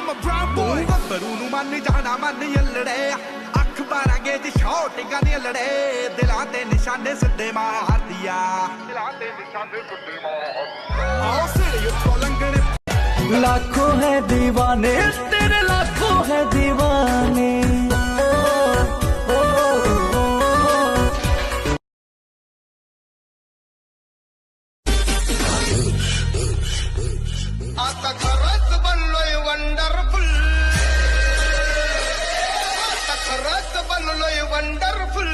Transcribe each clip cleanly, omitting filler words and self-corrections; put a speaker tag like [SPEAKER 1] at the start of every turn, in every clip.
[SPEAKER 1] I'm a brown boy ਗੱਭਰੂ ਨੂੰ ਮੰਨ ਜਾਣਾ ਮੰਨ ਯੱਲੜੇ ਅੱਖ ਬਾਰਾਂਗੇ ਜੀ ਸ਼ੌਟਿੰਗਾਂ ਦੀਆਂ ਲੜੇ ਦਿਲਾਂ ਤੇ ਨਿਸ਼ਾਨੇ ਸਿੱਧੇ ਮਾਰਦੀ ਆ ਦਿਲਾਂ ਤੇ ਨਿਸ਼ਾਨੇ ਸਿੱਧੇ ਮਾਰਦੀ ਆਓ ਸਿਰੇ ਉੱਤੋਂ ਲੰਘਣੇ
[SPEAKER 2] लाखों है दीवाने तेरे लाखों है दीवाने
[SPEAKER 1] wonderful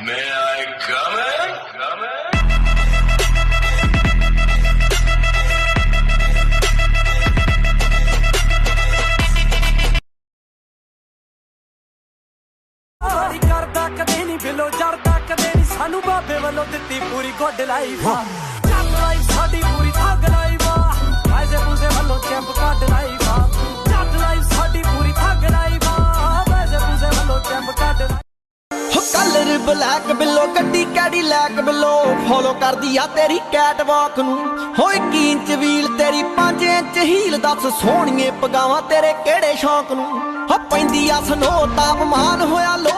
[SPEAKER 3] May I come in?
[SPEAKER 2] करदा कदे नहीं बिलो जड़दा कदे नहीं सानू बाबे वालों दित्ती पूरी गुड लाइफ जग लाइफ साडी पूरी थग लाइफ वैसे पूसे वालों चैंप कट लाइफ जग लाइफ साडी पूरी थग लाइफ वैसे पूसे वालों champ cut life colour black below गड्डी कैडीलैक बिलो फॉलो कर दिया तेरी कैट वॉक नू हो 1 इंच व्हील तेरी 5 इंच हील दस सोहणीए पगावां तेरे केड़े शौक नू हो पैंदी आ सनो तापमान होया लो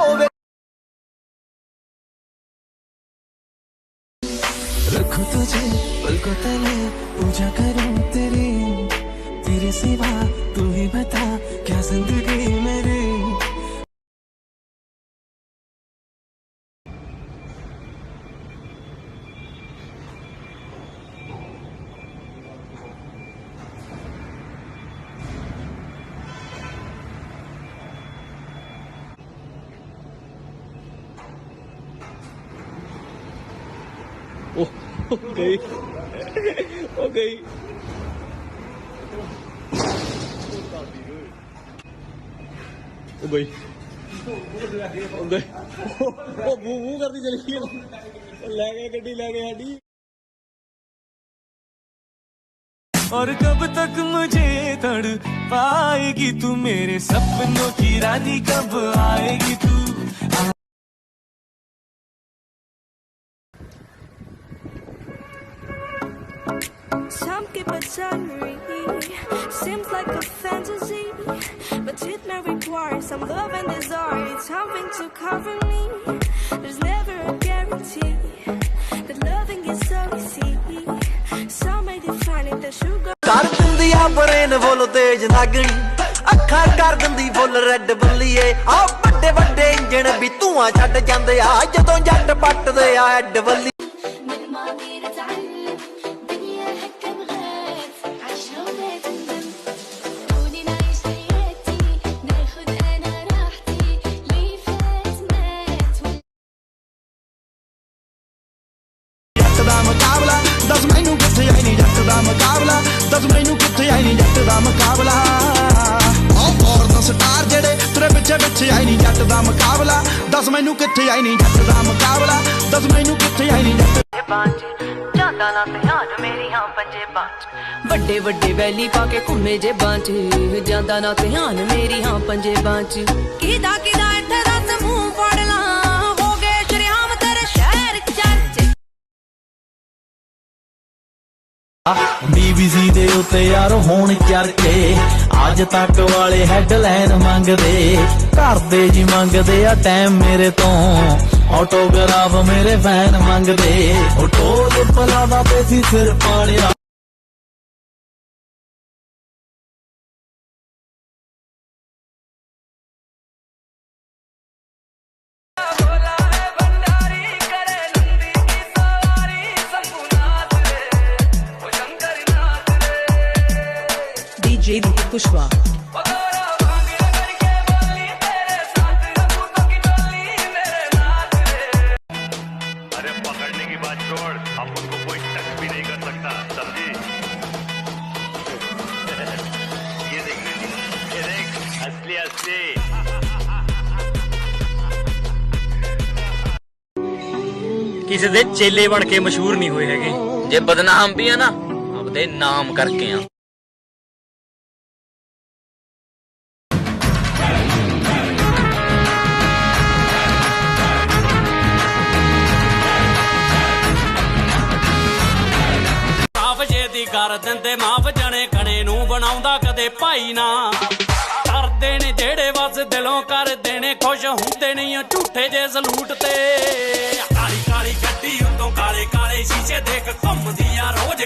[SPEAKER 2] रखूं तुझे पलकों तले पूजा करूं तेरे सिवा तू ही बता क्या जिंदगी मेरी
[SPEAKER 4] Okay. Okay. ਬਈ ਹੁੰਦੇ ਉਹ ਬੂ ਕਰਦੀ ਚਲੀ ਗਈ ਲੈ ਗਏ ਗੱਡੀ ਲੈ ਗਏ ਸਾਡੀ और कब तक मुझे तड़ पाएगी तू मेरे सपनों की रानी कब आएगी तू
[SPEAKER 5] Some keep it sundry, seems like a fantasy, but it may require some love and desire. It's something to cover me. There's never a guarantee that loving is so easy. Some may define it as sugar.
[SPEAKER 2] कर दिंदी आ brain full तेज नागणी अखां कर दिंदी full red बल्लीए आ बड़े बड़े engine भी धुआं छड्ड जांदे आ जदों जट पट्टदे आ हैड बल्ली मुकाबला दस मैनू किथे आई नहीं जट दा मुकाबला दस मैनू किथे आई नहीं जट दा मुकाबला ओ फॉरन स्टार जेड़े तेरे पिछे पिछे आई नहीं जट दा मुकाबला दस मैनू किथे आई नहीं जट दा मुकाबला दस मैनू किथे आई नहीं जट
[SPEAKER 6] जांदा ना ध्यान मेरी हां पंजे बांच बड़े बड़े वैली पाके घुमे जे बांच जांदा ना ध्यान मेरी हां पंजे बांच किदा किदा इत्थे दस मुंह फड़ ला हो गए शरीआम तेरे शहर चर्च
[SPEAKER 2] बीबीसी दे उत्ते यार होण चर्चे अज तक वाले हैडलाइन मंगदे घर दे जी मंगदे आ टाइम मेरे तो ऑटोग्राफ मेरे फैन मंगदे ओ टोल पलादा पे सी सिर पाड़िया
[SPEAKER 6] DJ Pushpa
[SPEAKER 3] अरे पकड़ने की बात छोड़, अब उनको कोई टच भी नहीं कर सकता, समझी? ये देख असली असली
[SPEAKER 4] ਕਿਸੇ ਦੇ ਚੇਲੇ ਬਣ ਕੇ ਮਸ਼ਹੂਰ ਨਹੀਂ ਹੋਏ ਹੈਗੇ,
[SPEAKER 7] ਜੇ ਬਦਨਾਮ ਵੀ ਆ ਨਾ ਆਪਦੇ ਨਾਮ ਕਰਕੇ ਆ।
[SPEAKER 2] ਕਰ ਦਿੰਦੇ ਮਾਫ ਜਣੇ ਕਣੇ ਨੂੰ ਬਣਾਉਂਦਾ ਕਦੇ ਭਾਈ ਨਾ ਕਰਦੇ ਨੇ ਜਿਹੜੇ ਵਸ ਦਿਲੋਂ ਕਰਦੇ ਨੇ ਖੁਸ਼ ਹੁੰਦੇ ਨਹੀਂ ਝੂਠੇ ਜੇ ਸਲੂਟ ਤੇ ਕਾਲੀ ਕਾਲੀ ਗੱਡੀ ਉੱਤੋਂ ਕਾਲੇ ਕਾਲੇ ਸ਼ੀਸ਼ੇ ਦੇਖ ਘੁੰਮਦੀ ਆ ਰੋਜ਼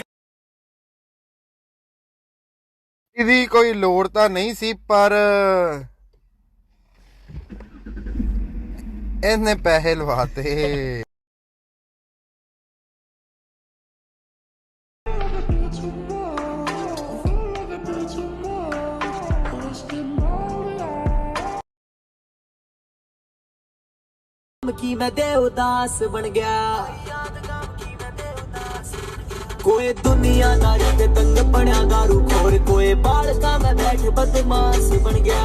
[SPEAKER 7] ਇਹਦੀ ਕੋਈ ਲੋੜ ਤਾਂ ਨਹੀਂ ਸੀ ਪਰ ਇਹਨੇ ਪੈਸੇ ਲਵਾਤੇ
[SPEAKER 2] ਕੀ ਮੈਂ ਦੇ ਉਦਾਸ ਬਣ ਗਿਆ कोई दुनियादारी ते तंग पड़िया दारू खोर कोई बालका में बैठ बदमाश बन गया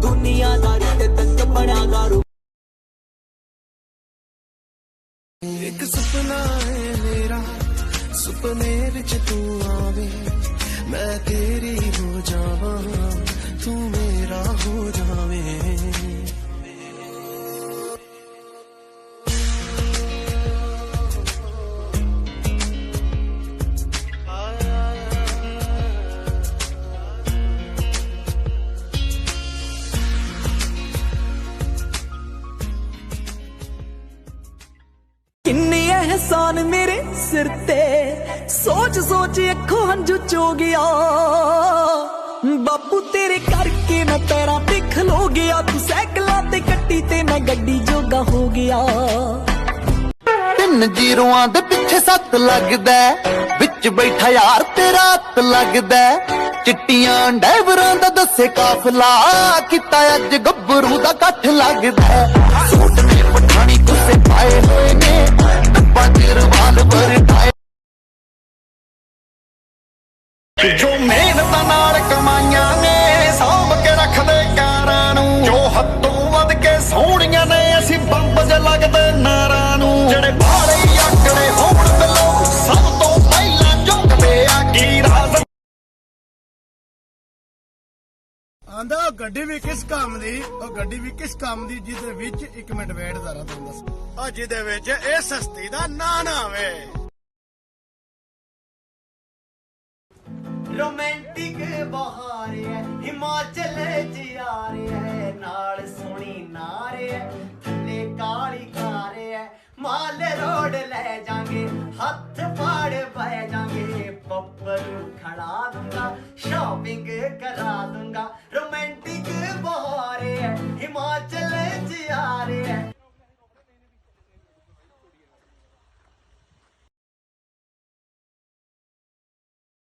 [SPEAKER 2] दुनियादारी ते तंग पड़िया दारू
[SPEAKER 4] एक सुपना है मेरा सुपने विच तू आवे मैं तेरी हो जावा तू मेरा हो जावे
[SPEAKER 2] किन्नी एहसान मेरे सिर ते सोच सोच अखों हंजू चो गया बापू तेरे करके मैं पैरा ते खलो गया तू सैकलां ते कट्टी ते मैं गड्डी जोगा हो गया
[SPEAKER 8] 3 जीरोआं दे पिछे 7 लगदा विच बैठा यार तेरा हत्थ लगदा चिट्टियां ड्राइवरां दा दस्से काफला किता अज गब्बरू दा कट्ठ लगदा सूट ने पठानी गुस्से पाए होए ने डब्बा च रिवाल्वर टाए जो मेहनत नाल कमाईयां ने साਂਭ के रखदे कारां नूं जो हद्दों वध के सोहणियां ने असीं बंब ज लगदे नारां नूं ਜਿਹੜੇ ਬਾਲੇ ਆਕੜੇ ਹੋਣ ਬਿਲੋ ਸਭ ਤੋਂ ਪਹਿਲਾਂ ਝੁਕਦੇ ਆ ਕੀ ਰਾਜ਼
[SPEAKER 9] ਆਂਦਾ ਗੱਡੀ ਵੀ ਕਿਸ ਕੰਮ ਦੀ ਉਹ ਗੱਡੀ ਵੀ ਕਿਸ ਕੰਮ ਦੀ ਜਿਹਦੇ ਵਿੱਚ 1 ਮਿੰਟ ਵੇਟ ਜ਼ਰਾ ਤੁਹਾਨੂੰ ਦੱਸ ਆ ਜਿਹਦੇ ਵਿੱਚ ਇਹ ਸਸਤੀ ਦਾ ਨਾਂ ਨਾ ਆਵੇ
[SPEAKER 2] रोमांटिक बहार है हिमाचल जियार है नाल सोनी नार है थल्ले काली कार है माल रोड ले जाएंगे हाथ फाड़ बह जाएंगे बब्बरू खड़ा दूंगा शॉपिंग करा दूंगा रोमांटिक बहार है हिमाचल जियार है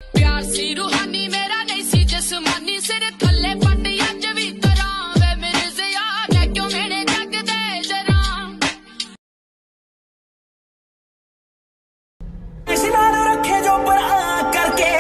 [SPEAKER 6] प्यार सी रूहानी मेरा नहीं सी जिस्मानी सिर थल्ले पट अज भी तरा वे मेरे जिया मैं क्यों मेरे जग दे जरा
[SPEAKER 2] इस नाल रखे जो बरा करके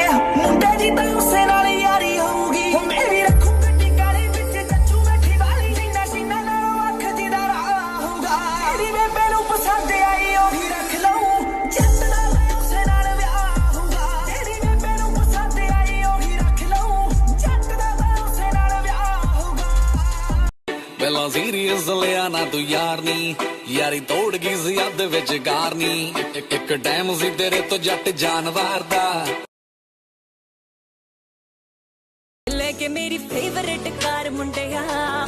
[SPEAKER 2] मुंडे जी तो उससे नाल यारी होगी मैं भी रखूं गड्डी काली विच जच्चू बैठी वाली जिन्ना सीना नाल अख जी दा राह होगा तेरी बेबे नूं पसंद आई ओ भी रख लऊं जट नाल उससे नाल विआह होगा तेरी बेबे नूं पसंद आई ओ भी रख लऊं जट नाल उससे नाल विआह होगा
[SPEAKER 4] ਪਹਿਲਾਂ ਸੀਰੀਅਸ ਲਿਆ ਨਾ ਤੂੰ ਯਾਰ ਨੀ ਯਾਰੀ ਤੋੜ ਗਈ ਸੀ ਅੱਧ ਵਿੱਚ ਗਾਰ ਨੀ ਇੱਕ ਟਾਈਮ ਸੀ ਤੇਰੇ ਤੋਂ ਜੱਟ ਜਾਨਵਰ ਦਾ
[SPEAKER 5] लेके मेरी फेवरेट कार मुंडिया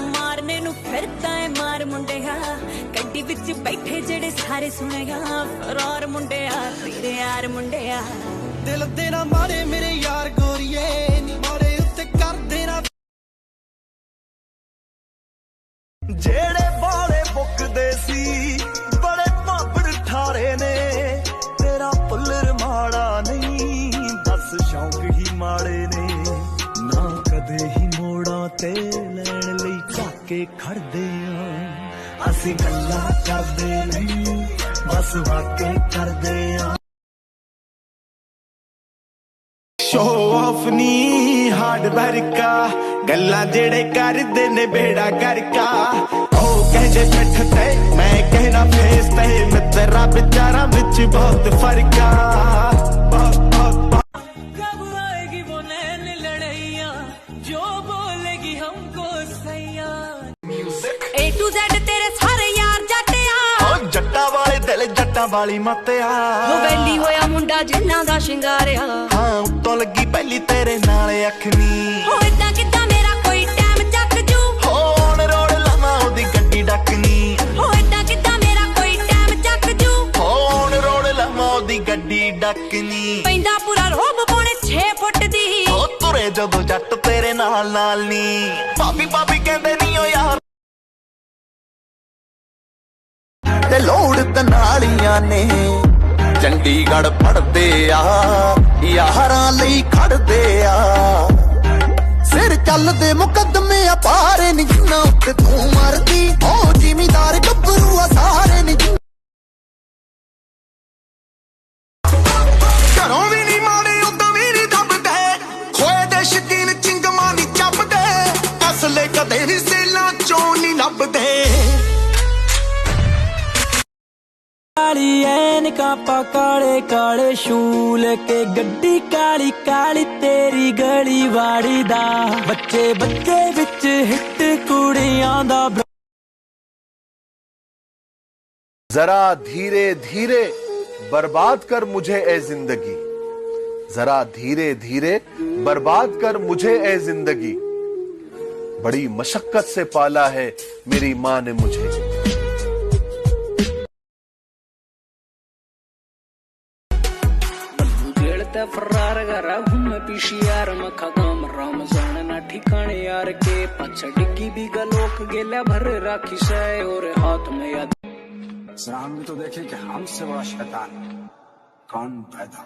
[SPEAKER 5] मारने नु फिरदा है मार मुंडिया गड्डी विच बैठे जेड़े सारे सुनेगा फरार मुंडिया तेरे यार मुंडिया
[SPEAKER 9] ਦਿਲ ਦੇ ਨਾ ਮਾਰੇ ਮੇਰੇ ਯਾਰ ਗੋਰੀਏ ਨੀ ਮਾਰੇ ਉੱਤੇ ਕਰ ਦੇਣਾ
[SPEAKER 2] ਜਿਹੜੇ ਬਾਲੇ ਬੁੱਕਦੇ ਸੀ ਬੜੇ ਭਾਬੜ ਠਾਰੇ ਨੇ ਤੇਰਾ ਪੁੱਲਰ ਮਾੜਾ ਨਹੀਂ ਬਸ ਸ਼ੌਂਕ ਹੀ ਮਾੜੇ ਨੇ ਨਾ ਕਦੇ ਹੀ ਮੋੜਾਂ ਤੇ ਲੈਣ ਲਈ ਝਾਕੇ ਖੜਦੇ ਆ ਅਸੀਂ ਗੱਲਾਂ ਕਰਦੇ ਨਹੀਂ ਬਸ ਵਾਕੇ ਕਰਦੇ ਆ
[SPEAKER 1] शो ऑफ नी हार्ड वर्का गल्ला जेड़े करदे ने बेड़ा करका ओ कहदे पिठ ते मैं कहना फेस ते मित्रा बेचारा विच बहुत फर्का
[SPEAKER 2] कब आएगी वो नैन लड़ैया जो बोलेगी हमको सैया
[SPEAKER 5] A to Z तेरे सारे यार जट आ
[SPEAKER 8] जट्टा वाले ਦਿਲ ਜੱਟਾਂ ਵਾਲੀ ਮੱਤਿਆ
[SPEAKER 6] ਹੋ ਵੈਲੀ ਹੋਇਆ ਮੁੰਡਾ ਜਿੰਨਾ ਦਾ ਸ਼ਿੰਗਾਰਿਆ
[SPEAKER 8] ਹਾਂ ਉੱਤੋਂ ਲੱਗੀ ਪਹਿਲੀ ਤੇਰੇ ਨਾਲ ਅੱਖਨੀ
[SPEAKER 6] ਹੋ ਇਦਾਂ ਕਿੱਦਾਂ ਮੇਰਾ ਕੋਈ ਟਾਈਮ ਚੱਕ ਜੂ
[SPEAKER 8] ਹੋਣ ਰੋੜ ਲਾਵਾਂ ਉਹਦੀ ਗੱਡੀ ਡੱਕਨੀ
[SPEAKER 6] ਹੋ ਇਦਾਂ ਕਿੱਦਾਂ ਮੇਰਾ ਕੋਈ ਟਾਈਮ ਚੱਕ ਜੂ
[SPEAKER 8] ਹੋਣ ਰੋੜ ਲਾਵਾਂ ਉਹਦੀ ਗੱਡੀ ਡੱਕਨੀ
[SPEAKER 6] ਪੈਂਦਾ ਪੂਰਾ ਰੋਬ ਪੌਣੇ 6 ਫੁੱਟ ਦੀ
[SPEAKER 8] ਉਹ ਤੁਰੇ ਜਦੋਂ ਜੱਟ ਤੇਰੇ ਨਾਲ ਨਾਲ ਨੀ ਭਾਬੀ ਭਾਬੀ ਕਹਿੰਦੇ ਨੀ ਓ ਯਾਰ ਤੇ ਲੋੜ ਤਨਾਲੀਆਂ ਨੇ ਚੰਡੀਗੜ੍ਹ ਪੜਦੇ ਆ ਯਾਰਾਂ ਲਈ ਖੜਦੇ ਆ ਸਿਰ ਚੱਲਦੇ ਮੁਕੱਦਮੇ ਆ ਪਾਰੇ ਨੀ ਜਿੰਨਾ ਉੱਤੇ ਤੂੰ ਮਰਦੀ ਉਹ ਜ਼ਿਮੀਦਾਰ ਗੱਭਰੂ ਆ ਸਾਰੇ ਨੀ ਘਰੋਂ ਵੀ ਨੀ ਮਾੜੇ ਉਦੋਂ ਵੀ ਨੀ ਦੱਬਦੇ ਖੋਏ ਦੇ ਸ਼ਕੀਨ ਚਿੰਗਮਾਂ ਨੀ ਚੱਬਦੇ ਅਸਲੇ ਕਦੇ ਵੀ ਸੇਲਾਂ ਚੋਂ ਨੀ ਲੱਭਦੇ
[SPEAKER 2] ਕਾਲੀ ਐਨਕਾਂ ਪਾ ਕਾਲੇ ਕਾਲੇ ਸ਼ੂਲ ਕੇ ਗੱਡੀ ਕਾਲੀ ਕਾਲੀ ਤੇਰੀ ਗਲੀ ਵਾੜੀ ਦਾ ਬੱਚੇ ਬੱਚੇ ਵਿੱਚ ਹਿੱਟ ਕੁੜੀਆਂ ਦਾ
[SPEAKER 10] जरा धीरे धीरे बर्बाद कर मुझे ए जिंदगी जरा धीरे धीरे बर्बाद कर मुझे ए जिंदगी बड़ी मशक्कत से पाला है मेरी माँ ने मुझे
[SPEAKER 2] फरार करा घूमे पीछे यार मखा काम राम जान ना ठिकाने यार के पछ डिग्गी भी गलोक गेला भर राखी से और हाथ में याद
[SPEAKER 11] सराम भी तो देखे कि हमसे बड़ा शैतान कौन पैदा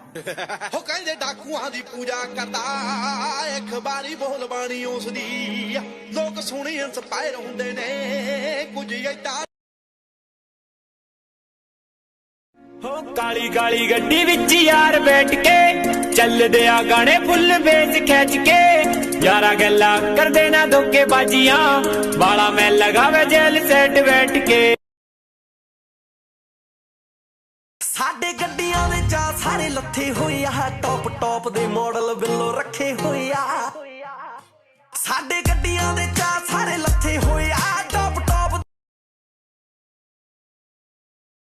[SPEAKER 1] ਹੋ ਕਹਿੰਦੇ ਡਾਕੂਆਂ ਦੀ ਪੂਜਾ ਕਰਦਾ ਇੱਕ ਵਾਰੀ ਬੋਲ ਬਾਣੀ ਉਸ ਦੀ ਲੋਕ ਸੁਣੀ ਇੰਸਪਾਇਰ ਹੁੰਦੇ ਨੇ ਕੁਝ ਏਦਾਂ
[SPEAKER 2] ਹੋ ਕਾਲੀ ਕਾਲੀ ਗੱਡੀ ਵਿੱਚ ਯਾਰ ਬੈਠ ਕੇ ਚੱਲਦੇ ਆ ਗਾਣੇ ਫੁੱਲ ਵੇਚ ਖਿੱਚ ਕੇ ਯਾਰਾ ਗੱਲਾਂ ਕਰਦੇ ਨਾ ਧੋਕੇ ਬਾਜੀਆਂ ਵਾਲਾ ਮੈਂ ਲਗਾਵੇ ਜੇਲ ਸੈੱਟ ਬੈਠ ਕੇ
[SPEAKER 12] ਸਾਡੇ ਗੱਡੀਆਂ ਦੇ ਚਾ ਸਾਰੇ ਲੱਥੇ ਹੋਏ ਆ ਟੌਪ ਟੌਪ ਦੇ ਮਾਡਲ ਬਿੱਲੋ ਰੱਖੇ ਹੋਏ ਆ ਸਾਡੇ ਗੱਡੀਆਂ ਦੇ ਚਾ ਸਾਰੇ ਲੱਥੇ ਹੋਏ ਆ ਟੌਪ ਟੌਪ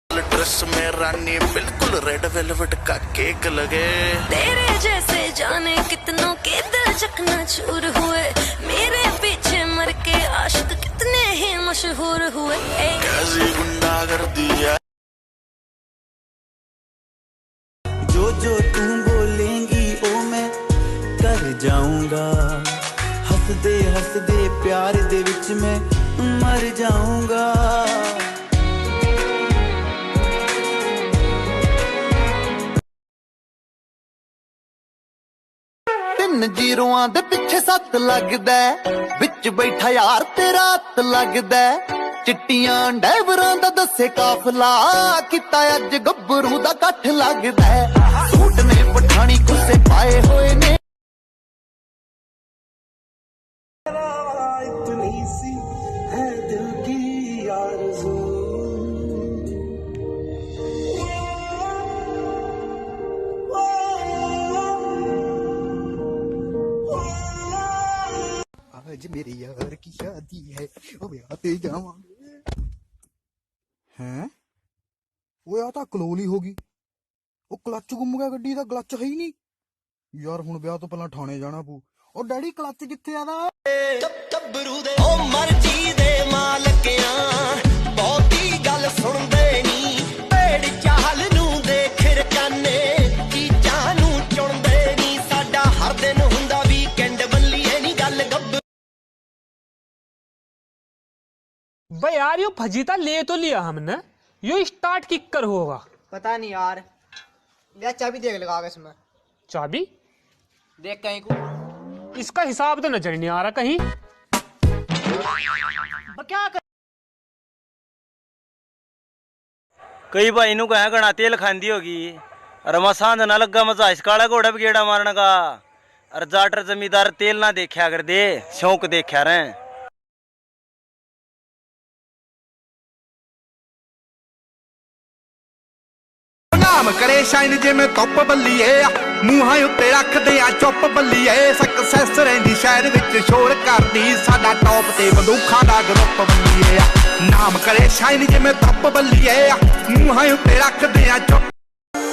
[SPEAKER 8] ड्रेस में रानी बिल्कुल रेड वेलवेट का केक लगे
[SPEAKER 5] तेरे जैसे जाने कितनों के दिल चकना चूर हुए मेरे पीछे मर के आशिक कितने ही मशहूर हुए
[SPEAKER 8] कैसी गुंडागर्दी है
[SPEAKER 12] जो जो तू बोलेंगी ओ मैं कर जाऊंगा हंस दे प्यार दे विच मैं मर जाऊंगा
[SPEAKER 8] ਤਿੰਨ ਜੀਰੋਆਂ ਦੇ ਪਿੱਛੇ 7 ਲੱਗਦਾ ਵਿੱਚ ਬੈਠਾ ਯਾਰ ਤੇਰਾ ਹੱਥ ਲੱਗਦਾ ਚਿੱਟੀਆਂ ਡੈਵਰਾਂ ਦਾ ਦੱਸੇ ਕਾਫਲਾ ਕੀਤਾ ਅੱਜ ਗੱਭਰੂ ਦਾ ਇਕੱਠ ਲੱਗਦਾ ਸੂਟ ਨੇ ਪਠਾਣੀ ਕੁੱਸੇ ਪਾਏ ਹੋਏ ਨੇ
[SPEAKER 12] इतनी सी है दिल की आरज़ू
[SPEAKER 9] आज मेरे यार की शादी है अब आते जावांगे हैं ਉਹ ਆ ਤਾਂ ਕਲੋਲੀ ਹੋ ਗਈ ਉਹ ਕਲੱਚ ਗੁੰਮ ਗਿਆ ਗੱਡੀ ਦਾ ਕਲੱਚ ਹੈ ਹੀ ਨਹੀਂ ਯਾਰ ਹੁਣ ਵਿਆਹ ਤੋਂ ਪਹਿਲਾਂ ਥਾਣੇ ਜਾਣਾ ਪਊ ਉਹ ਡੈਡੀ ਕਲੱਚ ਕਿੱਥੇ ਆਦਾ
[SPEAKER 12] ਗੱਭਰੂ ਦੇ ਉਹ ਮਰਜੀ ਦੇ ਮਾਲਕਿਆਂ ਬਹੁਤੀ ਗੱਲ ਸੁਣਦੇ ਨਹੀਂ ਭੇੜ ਚਾਲ ਨੂੰ ਦੇਖ ਰਕਾਨੇ ਚੀਜ਼ਾਂ ਨੂੰ ਚੁਣਦੇ ਨਹੀਂ ਸਾਡਾ ਹਰ ਦਿਨ ਹੁੰਦਾ ਵੀਕਐਂਡ ਬੱਲੀਏ ਨਹੀਂ ਗੱਲ ਗੱਭਰੂ
[SPEAKER 2] भाई यार यो फजीता ले तो लिया हमने यो स्टार्ट किक कर होगा
[SPEAKER 13] पता नहीं यार यार चाबी देख लगा इसमें
[SPEAKER 2] चाबी
[SPEAKER 13] देख कहीं को
[SPEAKER 2] इसका हिसाब तो नजर नहीं आ रहा कहीं
[SPEAKER 13] क्या कर
[SPEAKER 14] कई भाई नु कह गणा तेल खांदी होगी अरे मसांद ना लगा मजा इस काला घोड़ा भी गेड़ा मारने का अरे जाटर जमींदार तेल ना देखा कर दे शौक देखा रहे
[SPEAKER 1] ਨਾਮ ਕਰੇ ਸ਼ਾਈਨ ਜਿਵੇਂ ਧੁੱਪ ਬੱਲੀਏ ਮੂੰਹਾਂ ਉੱਤੇ ਰੱਖਦੇ ਆ ਚੁੱਪ ਬੱਲੀਏ ਸਕਸੈਸ ਰਹਿੰਦੀ ਸ਼ਹਿਰ ਵਿੱਚ ਸ਼ੋਰ ਕਰਦੀ ਸਾਡਾ ਟੌਪ ਤੇ ਬੰਦੂਖਾਂ ਦਾ ਗਰੁੱਪ ਬੱਲੀਏ ਨਾਮ ਕਰੇ ਸ਼ਾਈਨ ਜਿਵੇਂ ਧੱਪ ਬੱਲੀਏ ਮੂੰਹਾਂ ਉੱਤੇ ਰੱਖਦੇ ਆ ਚੁੱਪ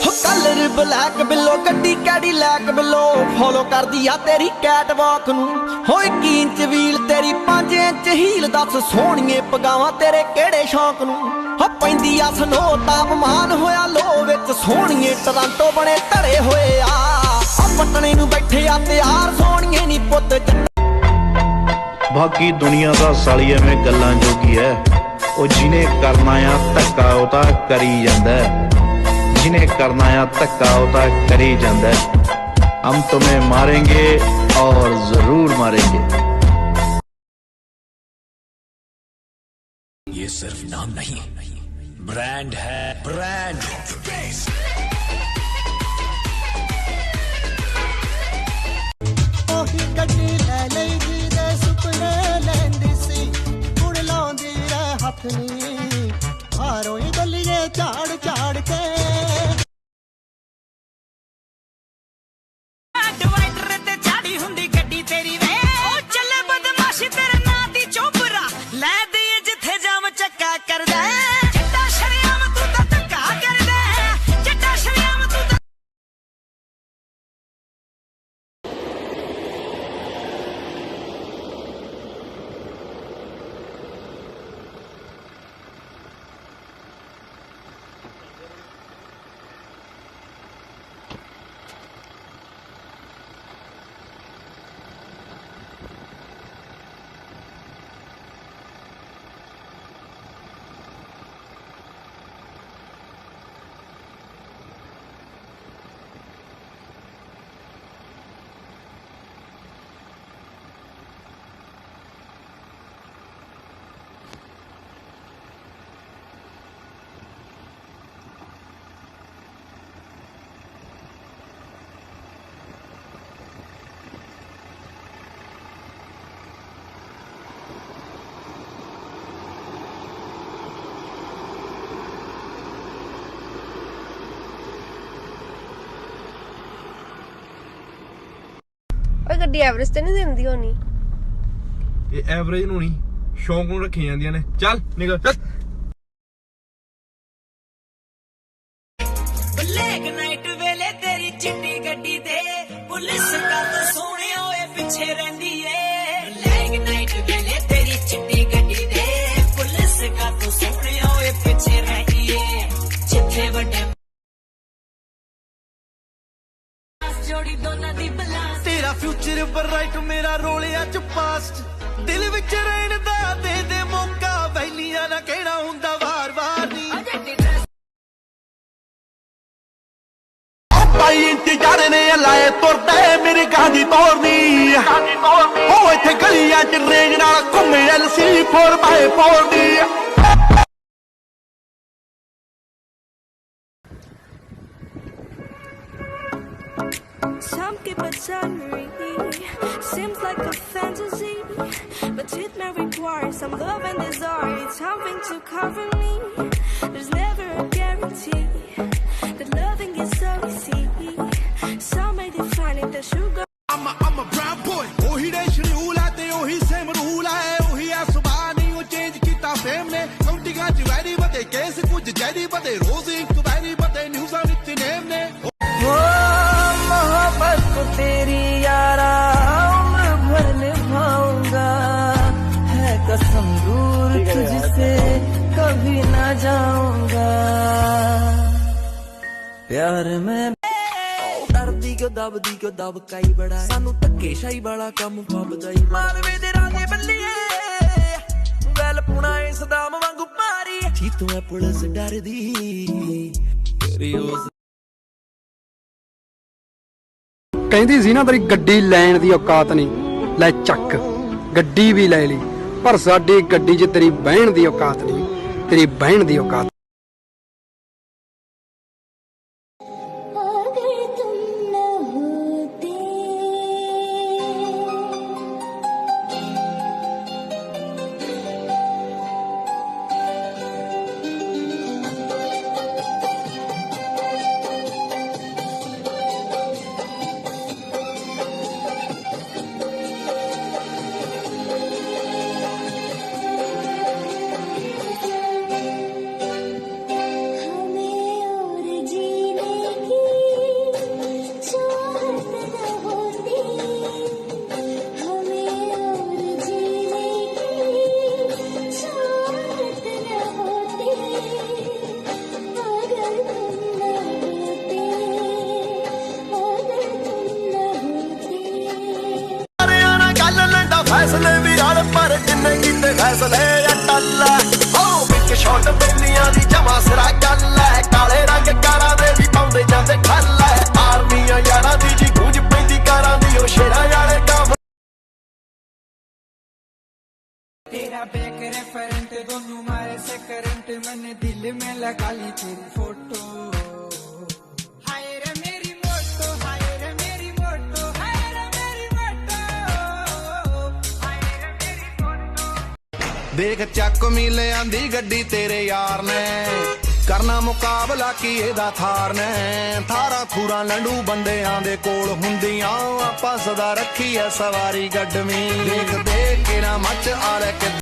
[SPEAKER 12] ਹੋ ਕਲਰ ਬਲੈਕ ਬਿੱਲੋ ਗੱਡੀ ਕੈਡੀਲੈਕ ਬਿੱਲੋ ਫੋਲੋ ਕਰਦੀ ਆ ਤੇਰੀ ਕੈਟ ਵਾਕ ਨੂੰ ਹੋ 1 ਇੰਚ ਵੀਲ ਤੇਰੀ 5 ਇੰਚ ਹੀਲ ਦੱਸ ਸੋਹਣੀਏ ਪਗਾਵਾਂ ਤੇਰੇ ਕਿਹੜੇ ਸ਼ੌਂਕ ਨੂੰ ਹੋ ਪੈਂਦੀ ਆ ਸਨੋ ਤਾਪਮਾਨ ਹੋਇਆ ਲੋ ਵਿੱਚ ਸੋਹਣੀਏ ਟਰਾਂਟੋ ਬਣੇ ਧੜੇ ਹੋਏ ਆ ਪਟਣੇ ਨੂੰ ਬੈਠੇ ਆ ਤਿਆਰ ਸੋਹਣੀਏ ਨੀ ਪੁੱਤ
[SPEAKER 15] ਬਾਕੀ ਦੁਨੀਆ ਦਾ ਸਾਲੀ ਐਵੇਂ ਗੱਲਾਂ ਜੋਗੀ ਐ ਉਹ ਜਿਹਨੇ ਕਰਨਾ ਆ ਧੱਕਾ ਉਹ ਤਾਂ ਕਰੀ ਜਾਂਦਾ ਜਿਹਨੇ करना या धक्का होता कर ही जाता है हम तुम्हें मारेंगे और जरूर मारेंगे
[SPEAKER 16] ये सिर्फ नाम नहीं ब्रांड है ब्रांड
[SPEAKER 12] ਗੱਡੀ ਲੈ ਲਈ ਜਿਹਦੇ ਸੁਪਨੇ ਲੈਂਦੀ ਸੀ ਕੁੜ ਲਾਉਂਦੀ ਰਹਿ ਹੱਥ ਨੀ ਹਾਰੋਂ ਹੀ ਬੱਲੀਏ ਝਾੜ ਝਾੜ ਕੇ
[SPEAKER 2] ਡਿਵਾਈਡਰ ਤੇ ਝਾੜੀ ਹੁੰਦੀ ਗੱਡੀ ਤੇਰੀ ਵੇ ਉਹ ਚੱਲੇ ਬਦਮਾਸ਼ੀ ਤੇਰੇ ਨਾਂ ਦੀ ਚੋਬਰਾ ਲੈ ਦੇ ਜਿੱਥੇ ਜਾਮ ਚੱਕਾ ਕਰਦਾ ਜੱਟਾ ਸ਼ਰਿਆਮ ਤੂੰ ਤਾਂ ਧੱਕਾ ਕਰਦਾ ਜੱਟਾ ਸ਼ਰਿਆਮ ਤੂੰ ਤਾਂ
[SPEAKER 17] ਗੱਡੀ ਐਵਰੇਜ ਤੇ ਨਹੀਂ ਦਿੰਦੀ ਹੋਣੀ
[SPEAKER 18] ਇਹ ਐਵਰੇਜ ਨੂੰ ਨਹੀਂ ਸ਼ੌਂਕ ਨੂੰ ਰੱਖੀ ਜਾਂਦੀਆਂ ਨੇ ਚੱਲ ਨਿਕਲ ਚੱਲ
[SPEAKER 2] ਬਲੈਕ ਨਾਈਟ ਵੇਲੇ ਤੇਰੀ ਚਿੱਟੀ ਗੱਡੀ ਤੇ ਪੁਲਿਸ ਦਾ ਤਾਂ ਸੋਹਣਿਆ ਓਏ ਪਿੱਛੇ ਰਹਿੰਦੀ ਏ ਬਲੈਕ ਨਾਈਟ ਵੇਲੇ ਤੇਰੀ ਚਿੱਟੀ ਗੱਡੀ ਤੇ ਪੁਲਿਸ ਦਾ ਤਾਂ ਸੋਹਣਿਆ ਓਏ ਪਿੱਛੇ ਰਹਿੰਦੀ ਏ ਜਿੱਥੇ ਵੱਡੇ ਜੋੜੀ ਦੋਨਾਂ ਦੀ ਬਲਾਸ
[SPEAKER 12] ਤੇਰਾ ਫਿਊਚਰ ਬਰਾਈਟ ਮੇਰਾ ਰੋਲਿਆ ਚ ਪਾਸਟ ਦਿਲ ਵਿੱਚ ਰਹਿਣ ਦਾ ਦੇ ਮੌਕਾ ਵੈਲੀਆਂ ਨਾ ਕਹਿਣਾ ਹੁੰਦਾ ਵਾਰ-ਵਾਰ ਨਹੀਂ
[SPEAKER 1] 22 ਇੰਚ ਜੜ ਨੇ ਲਾਏ ਤੁਰਦੇ ਮੇਰੇ ਗਾਂਧੀ ਤੋਰਨੀ ਉਹ ਇੱਥੇ ਗਲੀਆਂ ਚ ਰੇਂਜ ਨਾਲ ਘੁੰਮੇ LC 4x4 the
[SPEAKER 5] Some keep it suddenly, seems like a fantasy, but it may require some love and desire, something to cover me. There's never a guarantee that loving is so easy. Some may define it as sugar.
[SPEAKER 1] I'm a brown boy. ਉਹੀ ਰੇਸ਼ਨੀ rule ਹੈ ਤੇ ਉਹੀ same rule ਹੈ ਉਹੀ ਆ ਸੁਭਾਅ ਨਹੀਂ ਉਹ ਚੇਂਜ ਕੀਤਾ ਫੇਮ ਨੇ ਕਾਉਂਟਿੰਗਾਂ ਚ ਵੈਰੀ ਵਧੇ ਕੇਸ ਕੁਝ ਜੈਰੀ ਵਧੇ ਰੋਜ਼ ਇੱਕ ਵੈਰੀ ਵਧੇ ਨਿਊਜ਼ਾਂ ਵਿੱਚ ਨੇਮ ਨੇ
[SPEAKER 2] मोहब्बत को तेरी यारा उम्र भर निभाऊंगा है कसम दूर तुझसे कभी ना जाऊंगा प्यार में डरदी क्यों दबदी क्यों दब काई बड़ा सानू धक्के शाही वाला कम फबदा ही मालवे दे राजे बल्लिए वैल पुणा सदाम वांगू मारी जी तू है पुलिस डरदी तेरी उस
[SPEAKER 9] ਕਹਿੰਦੀ ਸੀ ਨਾ ਤੇਰੀ ਗੱਡੀ ਲੈਣ ਦੀ ਔਕਾਤ ਨਹੀਂ ਲੈ ਚੱਕ ਗੱਡੀ ਵੀ ਲੈ ਲਈ ਪਰ ਸਾਡੀ ਗੱਡੀ 'ਚ ਤੇਰੀ ਬਹਿਣ ਦੀ ਔਕਾਤ ਨਹੀਂ ਤੇਰੀ ਬਹਿਣ ਦੀ ਔਕਾਤ
[SPEAKER 2] तेरा बैक रेफरेंट दोनों मारे से करंट मैंने दिल में लगा ली तेरी फोटो हाय रे मेरी मोटो हाय रे मेरी मोटो हाय रे मेरी मोटो हाय रे मेरी मोटो
[SPEAKER 8] देख चक मिले आंदी गड्डी तेरे यार ने करना मुकाबला की एदा थार ने थारा थूरा लंडू बंदियां दे कोल हुंदियां आपां सदा रखी है सवारी गड्डमी देख देख के ना मच आले के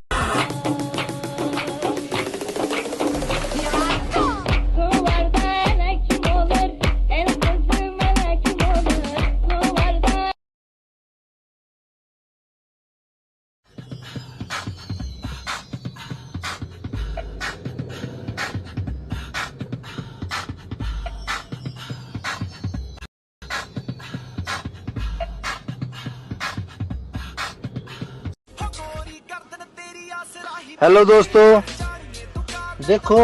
[SPEAKER 15] हेलो दोस्तों, देखो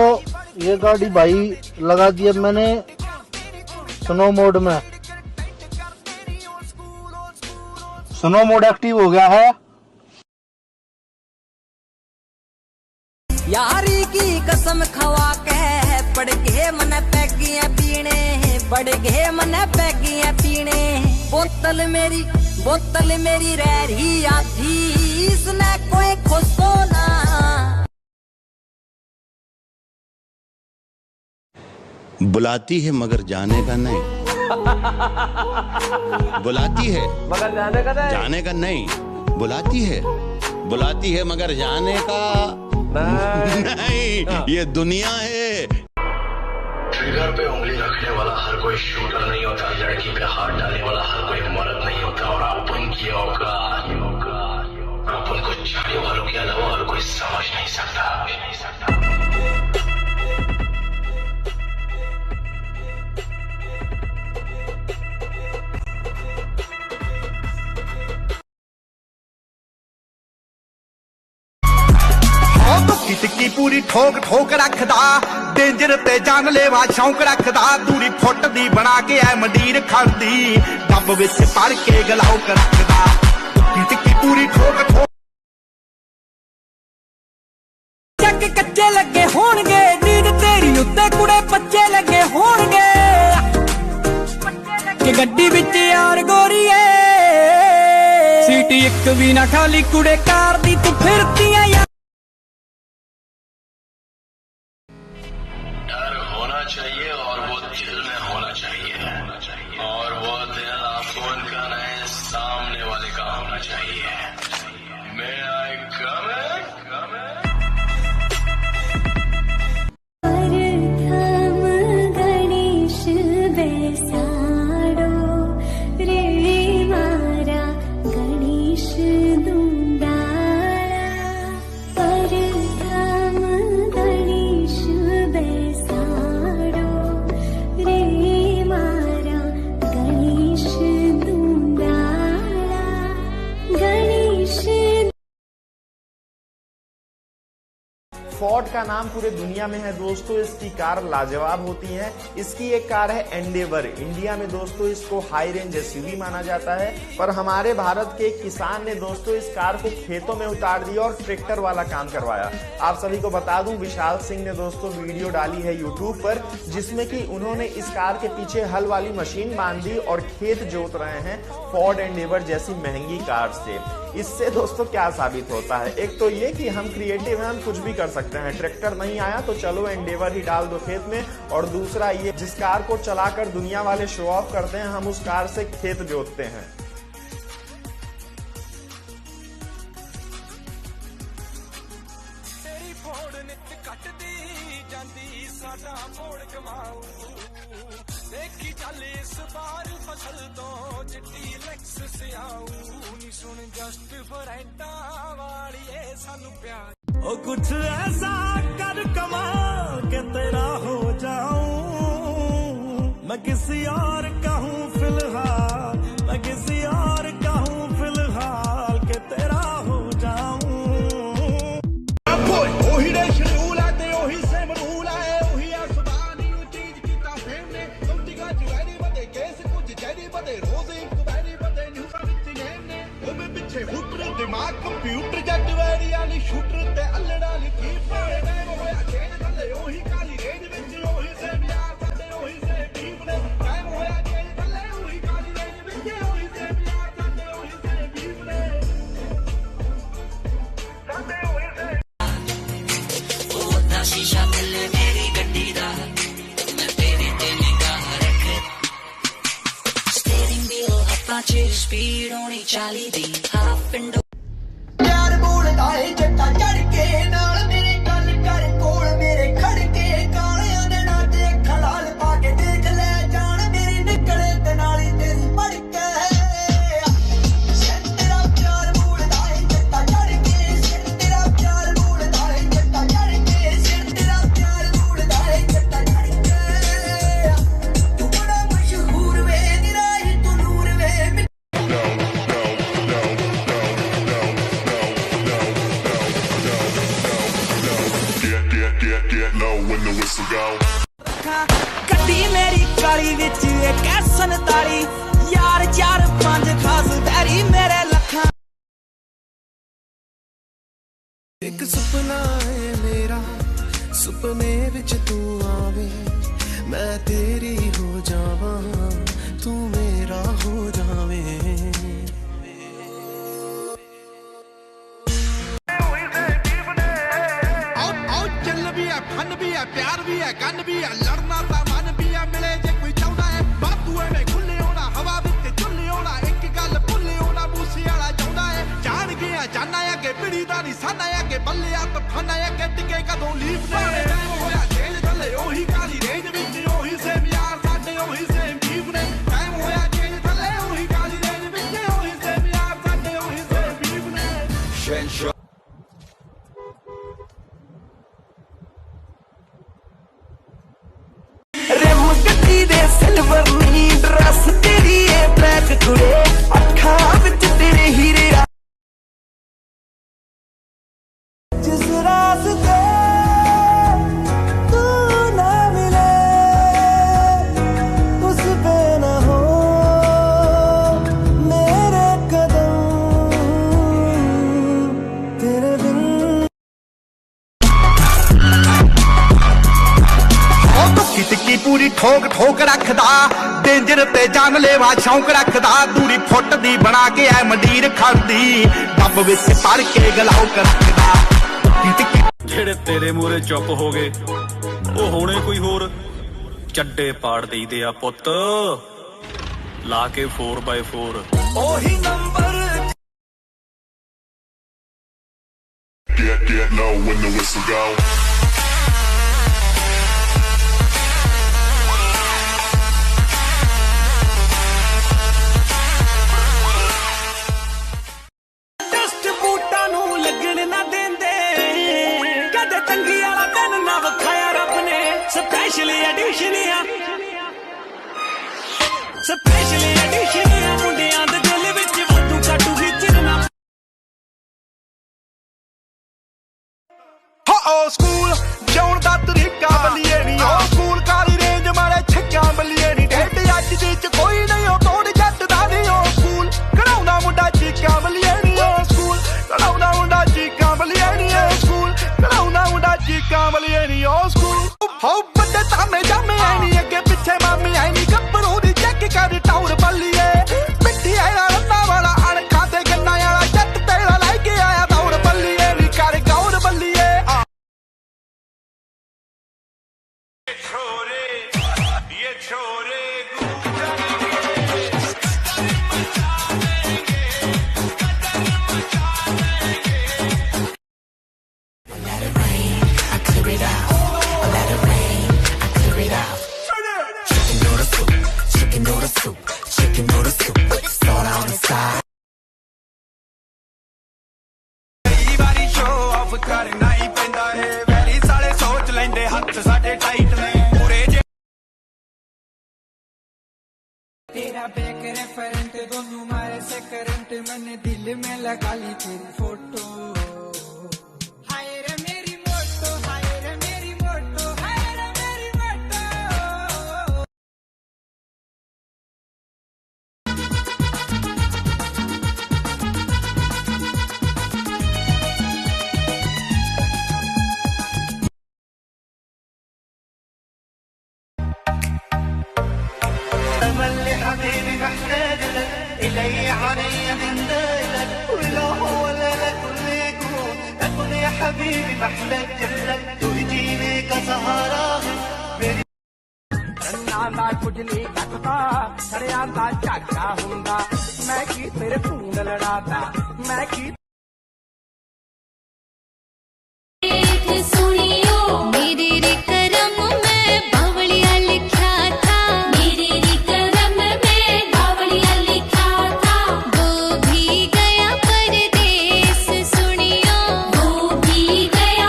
[SPEAKER 15] ये गाड़ी भाई लगा दी है मैंने स्नो मोड में। स्नो मोड एक्टिव हो गया है।
[SPEAKER 6] यारी की कसम खवा के पड़ गए मन पैगियां पीने पड़ गए मन पैगियां पीने बोतल मेरी रह रही आती इसने कोई खुशो ना
[SPEAKER 19] बुलाती है मगर जाने का नहीं बुलाती है
[SPEAKER 14] मगर
[SPEAKER 19] जाने का नहीं बुलाती है मगर जाने का नहीं ये दुनिया है।
[SPEAKER 3] ट्रिगर पे उंगली रखने वाला हर कोई शूटर नहीं होता, लड़की पे हाथ डालने वाला हर कोई मर्द नहीं होता और अपन की औकात अपन को चाहने वालों के अलावा और कोई समझ नहीं सकता।
[SPEAKER 1] टिक्की पूरी ठोक ठोक रखदा डेंजर ते जानलेवा शौक रखदा दूरी फुट दी बना के ऐ मंडीर खड़दी डब विच पड़ के गलाउक रखदा टिक्की पूरी ठोक ठोक
[SPEAKER 2] ਚੱਕ ਕੱਚੇ ਲੱਗੇ ਹੋਣਗੇ ਨੀਂਦ ਤੇਰੀ ਉੱਤੇ ਕੁੜੇ ਬੱਚੇ ਲੱਗੇ ਹੋਣਗੇ ਕਿ ਗੱਡੀ ਵਿੱਚ ਯਾਰ ਗੋਰੀਏ ਸੀਟੀ ਇੱਕ ਵੀ ਨਾ ਖਾਲੀ ਕੁੜੇ ਕਾਰ ਦੀ ਤੂੰ ਫਿਰਦੀਆਂ
[SPEAKER 3] चाहिए और वो दिल में होना चाहिए और वो दिल आपको उनका नहीं सामने वाले का होना चाहिए। मैं आई
[SPEAKER 5] गणेश बेसाड़ो रे मारा गणेश दुंडाला परधाम गणेश बेसाड़ो रे मारा गणेश दुंडाला गणेश।
[SPEAKER 18] फोर्ड का नाम पूरे दुनिया में है दोस्तों। इसकी कार लाजवाब होती है। इसकी एक कार है एंडेवर। इंडिया में दोस्तों इसको हाई रेंज एसयूवी माना जाता है, पर हमारे भारत के एक किसान ने दोस्तों इस कार को खेतों में उतार दिया और ट्रैक्टर वाला काम करवाया। आप सभी को बता दूं, विशाल सिंह ने दोस्तों वीडियो डाली है यूट्यूब पर, जिसमें कि उन्होंने इस कार के पीछे हल वाली मशीन बांध दी और खेत जोत रहे हैं फोर्ड एंडेवर जैसी महंगी कार से। इससे दोस्तों क्या साबित होता है? एक तो ये कि हम क्रिएटिव हैं, हम कुछ भी कर सकते हैं। ट्रैक्टर नहीं आया तो चलो एंडेवर ही डाल दो खेत में। और दूसरा ये, जिस कार को चलाकर दुनिया वाले शो ऑफ करते हैं, हम उस कार से खेत जोतते हैं।
[SPEAKER 2] देखी चल इस बार फसल तो चिट्टी लेक्स से आऊं नी सुन जस्ट फॉरेंटा वालिए सानू प्यार ओ कुछ ऐसा कर कमाल के तेरा हो जाऊं मैं किसी और का हूं फिलहाल मैं किसी और का हूं फिलहाल के तेरा हो जाऊं
[SPEAKER 1] ओही रे शेड्यूल है ते ओही से मरूल है ओही आसमानी चीज कीता फेम ने तुमटी गा जुएरी बदे केस कुछ जैरी बदे रोज एक वैरी बदे न्यूज़ विच ने ओ मैं पीछे हुटर दिमाग कंप्यूटर जट वैरी वाली शूटर
[SPEAKER 20] स्पीड होनी 40 दी हाफ इंडो
[SPEAKER 12] प्यार बोलदा है जट्टा चढ़ के नाल मेरे गल कर कोल मेरे खड़ के कालियां दे नाच अखां लाल पा के देख ले जान मेरी निकले ते नाली तेरी पड़ के तेरा प्यार बोलदा है जट्टा चढ़ के तेरा प्यार बोलदा है जट्टा चढ़ के तेरा प्यार बोलदा है जट्टा चढ़ के तू बड़ा मशहूर वे निराही तू नूर वे
[SPEAKER 1] Get low when the whistle go.
[SPEAKER 2] ਗੱਡੀ ਮੇਰੀ ਕਾਲੀ ਵਿੱਚ ਇੱਕ ਸੰਤਾਲੀ ਯਾਰ 4-5 ਖਾਸ ਬੈਰੀ ਮੇਰੇ ਲੱਖਾਂ
[SPEAKER 12] ਇੱਕ ਸੁਪਨਾ ਹੈ ਮੇਰਾ ਸੁਪਨੇ ਵਿੱਚ ਤੂੰ ਆਵੇਂ ਮੈਂ ਤੇਰੀ ਹੋ ਜਾਵਾਂ ਤੂੰ ਮੇਰਾ ਹੋ ਜਾਵੇਂ
[SPEAKER 1] फन भी है प्यार भी है गन भी है लड़ना ता मन भी है मिले जे कोई चाहता है बातू एवें खुले होना हवा विच झुल्ले होना एक गल भुल्ले होना मूसे वाला चाहता है जान गया जाना अगे पिड़ी दा नहीं साना अगे बल्ले आ तफाना अगे टिके कदों लीव ने होया चेंज थले ओही काली रेंज विच ओही सेम यार साडे ओही सेम जीव ने टाइम होया चेंज थले ओही काली रेंज विच ओही सेम यार साडे ओही सेम जीव ने शेंशो
[SPEAKER 12] सिल्वर नी ड्रेस तेरी है ब्लैक कुड़े अखा विच तेरे हीरे जिस रास्ते तू ना मिले उस पे ना हो मेरे कदम तेरे बिन
[SPEAKER 1] टिक्की पूरी ठोक ठोक रखदा डेंजर ते जानलेवा शौक रखदा दूरी फुट दी बना के ऐ मंडीर खड़दी डब विच भर के गलाओ रखदा
[SPEAKER 21] ਜਿਹੜੇ ਤੇਰੇ ਮੂਰੇ ਚੁੱਪ ਹੋ ਗਏ ਉਹ ਹੋਣੇ ਕੋਈ ਹੋਰ ਚੱਡੇ ਪਾੜ ਦੇਈਦੇ ਆ ਪੁੱਤ ਲਾ ਕੇ 4x4
[SPEAKER 12] ਉਹੀ number
[SPEAKER 1] Get low when the whistle go.
[SPEAKER 2] Specially edition Specially edition ਮੁੰਡਿਆਂ ਦੇ ਦਿਲ ਵਿੱਚ ਵਾਧੂ ਕਾਟੂ ਵਿਚਰਨਾ
[SPEAKER 1] ਹੋ ਸਕੂਲ ਜਾਉਣ ਦਾ ਤਰੀਕਾ ਬਲੀਏ ਨਹੀਂ ਹੋ ਸਕੂਲ ਕਾਲੀ ਰੇਂਜ ਮਾਰੇ ਛੱਕਾਂ ਬਲੀਏ ਨਹੀਂ ਢੇਡ ਅੱਜ ਦੇ ਚ ਕੋਈ ਨਹੀਂ ਹੋ ਤੋੜ ਜੱਟ ਦਾ ਨਹੀਂ ਹੋ ਸਕੂਲ ਕਢਾਉਂਦਾ ਮੁੰਡਾ ਚੀਕਾਂ ਬਲੀਏ ਨਹੀਂ ਹੋ ਸਕੂਲ ਕਢਾਉਂਦਾ ਮੁੰਡਾ ਚੀਕਾਂ ਬਲੀਏ ਨਹੀਂ ਹੋ ਸਕੂਲ ਕਢਾਉਂਦਾ ਮੁੰਡਾ ਚੀਕਾਂ ਬਲੀਏ ਨਹੀਂ ਹੋ ਸਕੂਲ ਹੋ ਵੱਡੇ ਤਾਮੇ ਜਾਮੇ ਆਈ ਨਹੀਂ ਅੱਗੇ ਪਿੱਛੇ ਮਾਮੀ ਆਈ ਨਹੀਂ ਗੱਭਰੂ ਦੀ ਚੈੱਕ ਕਰ ਟਾਉਰ ਬੱਲੀਏ ਮਿੱਠੀ ਆਇਆ ਰੰਨਾ ਵਾਲਾ ਅਣਖਾਂ ਤੇ ਗੰਨਾ ਵਾਲਾ ਜੱਟ ਤੇਰਾ ਲੈ ਕੇ ਆਇਆ ਦੌੜ ਬੱਲੀਏ ਨੀ ਕਰ ਗੌਰ ਬੱਲੀਏ ਕਰਨਾ ਹੀ ਪੈਂਦਾ ਏ ਵੈਰੀ ਸਾਲੇ ਸੋਚ ਲੈਂਦੇ ਹੱਥ ਸਾਡੇ ਟਾਈਟ ਨੇ ਪੂਰੇ तेरा बैक रेफरेंट दोनों मारे से करंट मैंने दिल में लगा ली तेरी फोटो हाय रे मेरी मोटो हाय रे मेरी मोटो हाय रे मेरी मोटो حبيبي محتاج لك إلي علي من دايلك ولا هو لا كل يكون أكون يا حبيبي محتاج لك تهديني كسهرة ਰੰਨਾਂ ਦਾ ਕੁਝ ਨਹੀਂ ਘਟਦਾ ਖੜਿਆਂ ਦਾ ਝਾਕਾ ਹੁੰਦਾ
[SPEAKER 2] मैं की तेरे खून लड़ाता मैं की
[SPEAKER 5] सुनियो मेरे रे करम में बावलिया लिखा था मेरे रे करम में बावलिया लिखा था वो भी गया परदेस सुनियो वो भी गया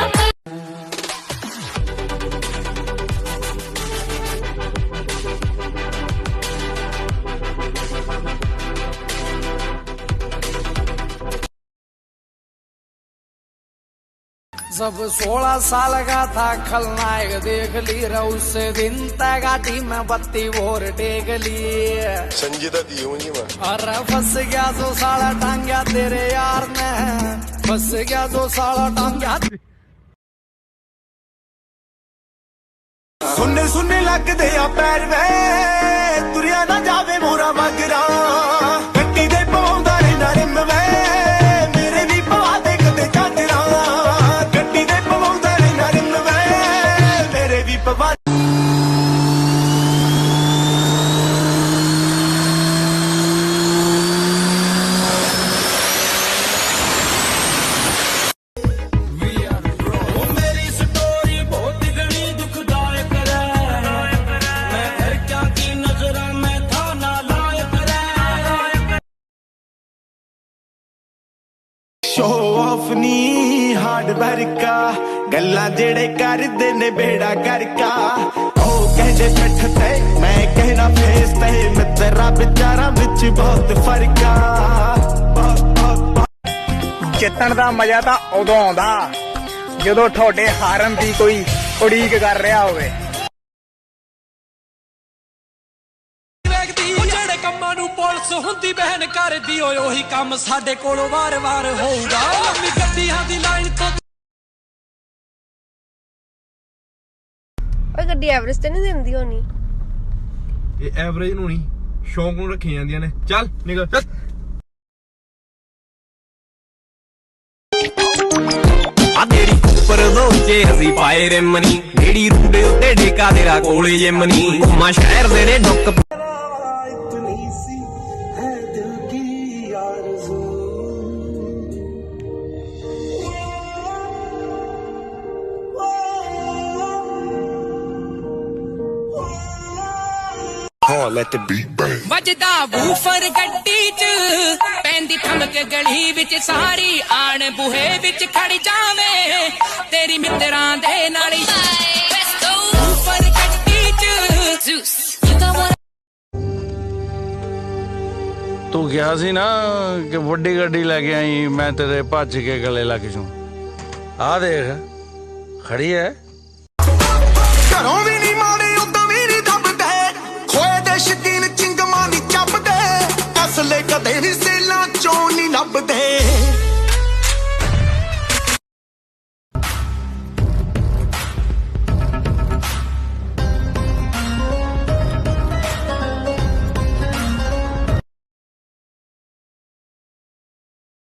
[SPEAKER 2] जब 16 साल का था खलनायक देख ली उस दिन गाड़ी में बत्ती और टेक ली
[SPEAKER 10] संजीदा दी होंगी मैं।
[SPEAKER 2] अरे फंस गया जो साला टांग्या तेरे यार ने फंस गया जो साला टांग्या
[SPEAKER 12] सुनने सुनने लग दे आ पैर वे तुरिया ना जावे मोरा मगरा गड्डी दे पवांदा रे नरम वे मेरे भी पवा दे कदे चांदरा गड्डी दे पवांदा रे नरम वे मेरे भी पवा शो ऑफ नी हार्ड वर्का गल्ला जेड़े करदे ने बेड़ा करका ओ कहदे पिठ ते मैं कहना फेस ते मित्रा विचारा विच बहुत फर्का
[SPEAKER 7] जितण दा मजा तां उदों आउंदा जदों ठोडे हाਰਨ दी कोई उड़ीक कर रहा होवे
[SPEAKER 2] ਕੰਮਾਂ ਨੂੰ ਪੁਲਿਸ ਹੁੰਦੀ ਬਹਿਨ ਕਰਦੀ ਓਏ ਉਹੀ ਕੰਮ ਸਾਡੇ ਕੋਲੋਂ ਵਾਰ-ਵਾਰ ਹੋਊਗਾ ਲੰਮੀ ਗੱਡੀਆਂ ਦੀ ਲਾਈਨ ਤੋਂ
[SPEAKER 17] ਓਏ ਗੱਡੀ ਐਵਰੇਜ ਤੇ ਨਹੀਂ ਦਿੰਦੀ ਹੋਣੀ
[SPEAKER 18] ਇਹ ਐਵਰੇਜ ਨੂੰ ਨਹੀਂ ਸ਼ੌਂਕ ਨੂੰ ਰੱਖੀਆਂ ਜਾਂਦੀਆਂ ਨੇ ਚੱਲ ਨਿਕਲ ਚੱਲ
[SPEAKER 22] ਆ ਤੇਰੀ ਉੱਪਰ ਦੋਚੇ ਅਸੀਂ ਪਾਏ ਰਿਮਨੀ ਜਿਹੜੀ ਰੂਡੇ ਉੱਤੇ ਢੇਕਾ ਤੇਰਾ ਕੋਲੇ ਜਿਮਨੀ ਘੁੰਮਾ ਸ਼ਹਿਰ ਦੇ ਨੇ ਡੁੱਕ
[SPEAKER 10] let the beat bang
[SPEAKER 6] ਵੱਜਦਾ ਵੂਫਰ ਗੱਡੀ 'ਚ ਪੈਂਦੀ ਠਮਕ ਗਲੀ ਵਿੱਚ ਸਾਰੀ ਆਣ ਬੂਹੇ ਵਿੱਚ ਖੜ ਜਾਵੇ ਤੇਰੀ ਮਿੱਤਰਾਂ ਦੇ ਨਾਲ ਵੂਫਰ ਗੱਡੀ 'ਚ
[SPEAKER 15] ਤੂੰ ਕਿਹਾ ਸੀ ਨਾ ਕਿ ਵੱਡੀ ਗੱਡੀ ਲੈ ਕੇ ਆਈ ਮੈਂ ਤੇਰੇ ਭੱਜ ਕੇ ਗਲੇ ਲੱਗ ਜੂ ਆ ਦੇਖ ਖੜੀ ਐ
[SPEAKER 12] ਘਰੋਂ